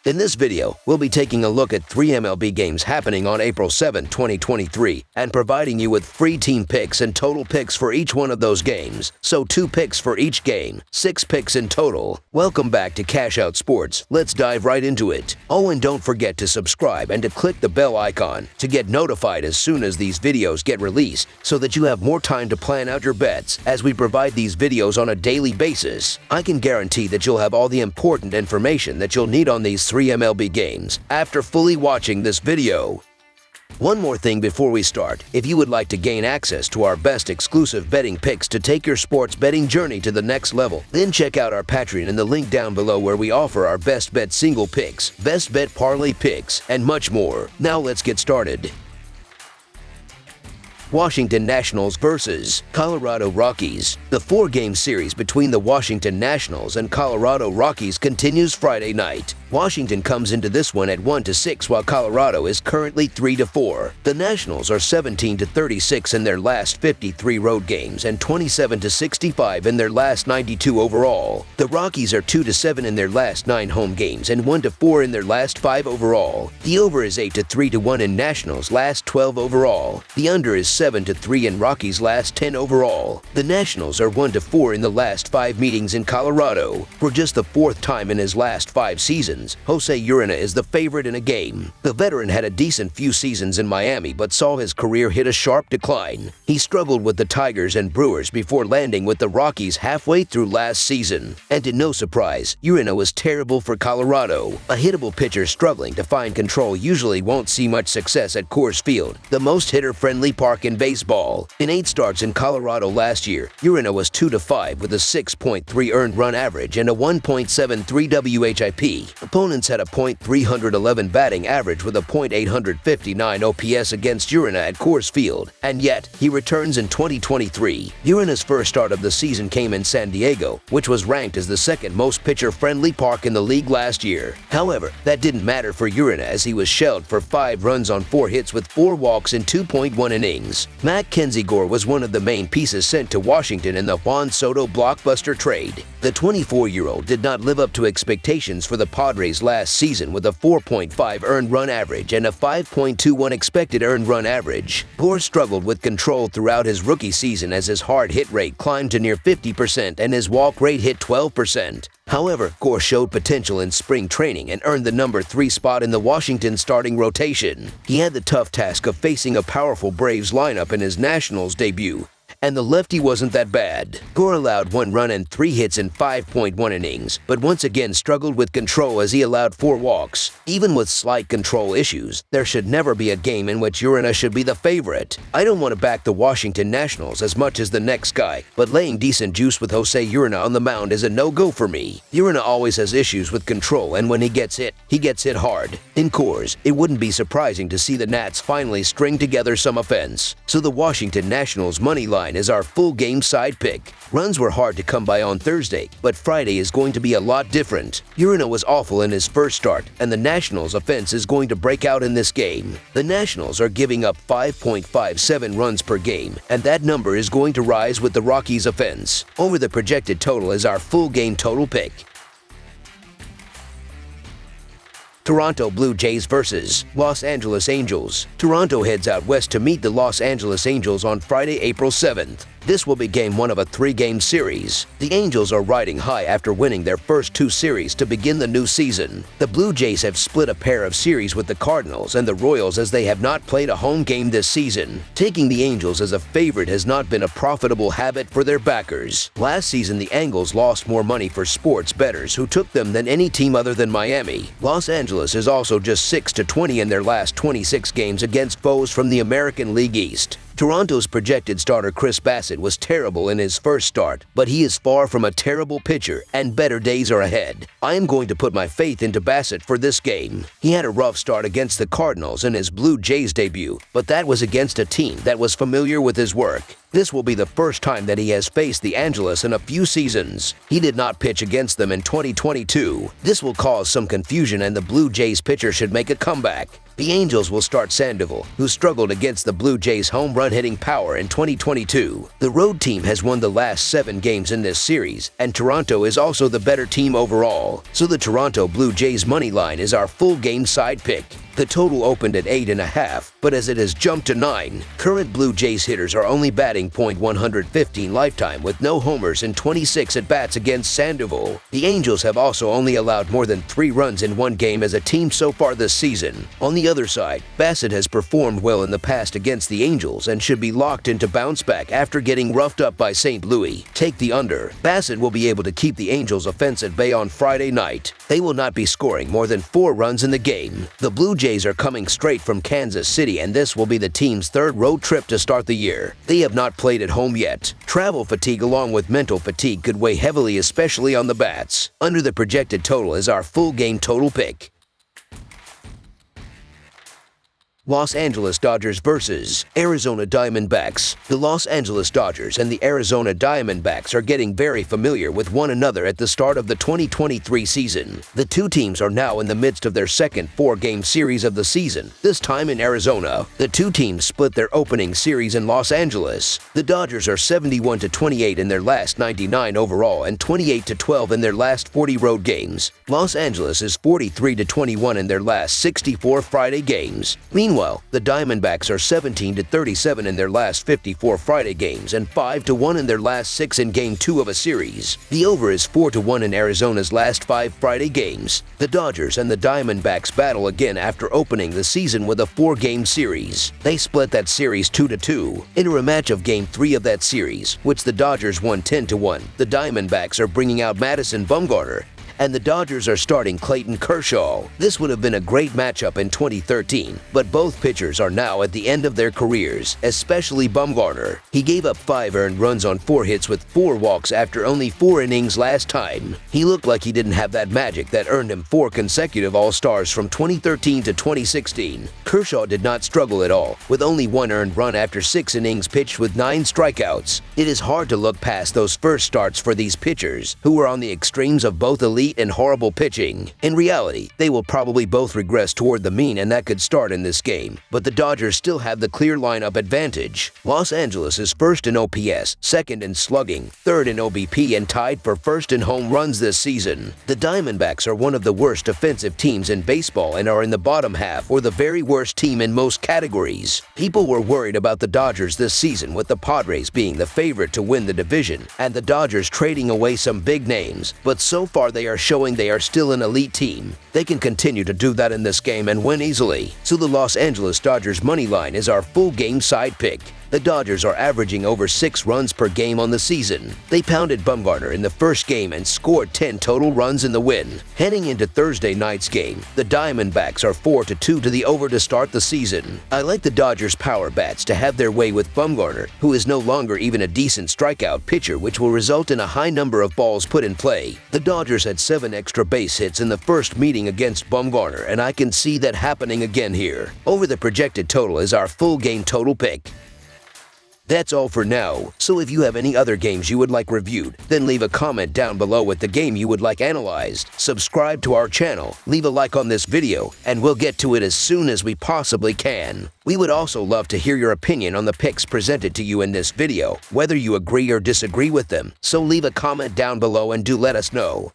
In this video, we'll be taking a look at 3 MLB games happening on April 7, 2023, and providing you with free team picks and total picks for each one of those games. So 2 picks for each game, 6 picks in total. Welcome back to Cash Out Sports. Let's dive right into it. Oh, and don't forget to subscribe and to click the bell icon to get notified as soon as these videos get released, so that you have more time to plan out your bets as we provide these videos on a daily basis. I can guarantee that you'll have all the important information that you'll need on these 3 MLB games after fully watching this video. One more thing before we start. If you would like to gain access to our best exclusive betting picks to take your sports betting journey to the next level, then check out our Patreon in the link down below, where we offer our best bet single picks, best bet parlay picks, and much more. Now let's get started. Washington Nationals versus Colorado Rockies. The 4-game series between the Washington Nationals and Colorado Rockies continues Friday night. Washington comes into this one at 1-6, while Colorado is currently 3-4. The Nationals are 17-36 in their last 53 road games and 27-65 in their last 92 overall. The Rockies are 2-7 in their last 9 home games and 1-4 in their last 5 overall. The over is 8-3-1 in Nationals' last 12 overall. The under is 7-3 in Rockies' last 10 overall. The Nationals are 1-4 in the last 5 meetings in Colorado. For just the 4th time in his last 5 seasons, Jose Urena is the favorite in a game. The veteran had a decent few seasons in Miami, but saw his career hit a sharp decline. He struggled with the Tigers and Brewers before landing with the Rockies halfway through last season. And to no surprise, Urena was terrible for Colorado. A hittable pitcher struggling to find control usually won't see much success at Coors Field, the most hitter-friendly park in baseball. In 8 starts in Colorado last year, Urena was 2-5 with a 6.3 earned run average and a 1.73 WHIP. Opponents had a .311 batting average with a .859 OPS against Urena at Coors Field, and yet he returns in 2023. Urena's first start of the season came in San Diego, which was ranked as the 2nd most pitcher-friendly park in the league last year. However, that didn't matter for Urena, as he was shelled for 5 runs on 4 hits with 4 walks in 2.1 innings. Mackenzie Gore was one of the main pieces sent to Washington in the Juan Soto blockbuster trade. The 24-year-old did not live up to expectations for the Padres last season with a 4.5 earned run average and a 5.21 expected earned run average. Gore struggled with control throughout his rookie season, as his hard hit rate climbed to near 50% and his walk rate hit 12%. However, Gore showed potential in spring training and earned the number 3 spot in the Washington starting rotation. He had the tough task of facing a powerful Braves lineup in his Nationals debut, and the lefty wasn't that bad. Gore allowed 1 run and 3 hits in 5.1 innings, but once again struggled with control as he allowed 4 walks. Even with slight control issues, there should never be a game in which Urena should be the favorite. I don't want to back the Washington Nationals as much as the next guy, but laying decent juice with Jose Urena on the mound is a no-go for me. Urena always has issues with control, and when he gets hit hard. In Coors, it wouldn't be surprising to see the Nats finally string together some offense. So the Washington Nationals money line is our full game side pick. Runs were hard to come by on Thursday, but Friday is going to be a lot different. Urena was awful in his first start, and the Nationals' offense is going to break out in this game. The Nationals are giving up 5.57 runs per game, and that number is going to rise with the Rockies' offense. Over the projected total is our full game total pick. Toronto Blue Jays versus Los Angeles Angels. Toronto heads out west to meet the Los Angeles Angels on Friday, April 7th. This will be game 1 of a 3-game series. The Angels are riding high after winning their first 2 series to begin the new season. The Blue Jays have split a pair of series with the Cardinals and the Royals, as they have not played a home game this season. Taking the Angels as a favorite has not been a profitable habit for their backers. Last season, the Angels lost more money for sports bettors who took them than any team other than Miami. Los Angeles is also just 6-20 in their last 26 games against foes from the American League East. Toronto's projected starter Chris Bassett was terrible in his first start, but he is far from a terrible pitcher, and better days are ahead. I am going to put my faith into Bassett for this game. He had a rough start against the Cardinals in his Blue Jays debut, but that was against a team that was familiar with his work. This will be the first time that he has faced the Angels in a few seasons. He did not pitch against them in 2022. This will cause some confusion and the Blue Jays pitcher should make a comeback. The Angels will start Sandoval, who struggled against the Blue Jays' home run hitting power in 2022. The road team has won the last 7 games in this series, and Toronto is also the better team overall. So the Toronto Blue Jays money line is our full game side pick. The total opened at 8.5, but as it has jumped to 9, current Blue Jays hitters are only batting .115 lifetime with no homers and 26 at-bats against Sandoval. The Angels have also only allowed more than 3 runs in one game as a team so far this season. On the other side, Bassett has performed well in the past against the Angels and should be locked into bounce back after getting roughed up by St. Louis. Take the under. Bassett will be able to keep the Angels' offense at bay on Friday night. They will not be scoring more than 4 runs in the game. The Blue Jays are coming straight from Kansas City, and this will be the team's 3rd road trip to start the year. They have not played at home yet. Travel fatigue along with mental fatigue could weigh heavily, especially on the bats. Under the projected total is our full game total pick. Los Angeles Dodgers versus Arizona Diamondbacks. The Los Angeles Dodgers and the Arizona Diamondbacks are getting very familiar with one another at the start of the 2023 season. The two teams are now in the midst of their second 4-game series of the season, this time in Arizona. The two teams split their opening series in Los Angeles. The Dodgers are 71-28 in their last 99 overall and 28-12 in their last 40 road games. Los Angeles is 43-21 in their last 64 Friday games. Meanwhile, the Diamondbacks are 17-37 in their last 54 Friday games and 5-1 in their last 6 in Game 2 of a series. The over is 4-1 in Arizona's last 5 Friday games. The Dodgers and the Diamondbacks battle again after opening the season with a 4-game series. They split that series 2-2. In a rematch of Game 3 of that series, which the Dodgers won 10-1, the Diamondbacks are bringing out Madison Bumgarner, and the Dodgers are starting Clayton Kershaw. This would have been a great matchup in 2013, but both pitchers are now at the end of their careers, especially Bumgarner. He gave up 5 earned runs on 4 hits with 4 walks after only 4 innings last time. He looked like he didn't have that magic that earned him 4 consecutive All-Stars from 2013 to 2016. Kershaw did not struggle at all, with only 1 earned run after 6 innings pitched with 9 strikeouts. It is hard to look past those first starts for these pitchers, who were on the extremes of both elite and horrible pitching. In reality, they will probably both regress toward the mean, and that could start in this game. But the Dodgers still have the clear lineup advantage. Los Angeles is first in OPS, second in slugging, third in OBP, and tied for first in home runs this season. The Diamondbacks are one of the worst defensive teams in baseball and are in the bottom half or the very worst team in most categories. People were worried about the Dodgers this season, with the Padres being the favorite to win the division and the Dodgers trading away some big names, but so far they are showing they are still an elite team. They can continue to do that in this game and win easily. So the Los Angeles Dodgers money line is our full game side pick. The Dodgers are averaging over 6 runs per game on the season. They pounded Bumgarner in the first game and scored 10 total runs in the win. Heading into Thursday night's game, the Diamondbacks are 4-2 to the over to start the season. I like the Dodgers' power bats to have their way with Bumgarner, who is no longer even a decent strikeout pitcher, which will result in a high number of balls put in play. The Dodgers had 7 extra base hits in the first meeting against Bumgarner, and I can see that happening again here. Over the projected total is our full game total pick. That's all for now, so if you have any other games you would like reviewed, then leave a comment down below with the game you would like analyzed. Subscribe to our channel, leave a like on this video, and we'll get to it as soon as we possibly can. We would also love to hear your opinion on the picks presented to you in this video, whether you agree or disagree with them, so leave a comment down below and do let us know.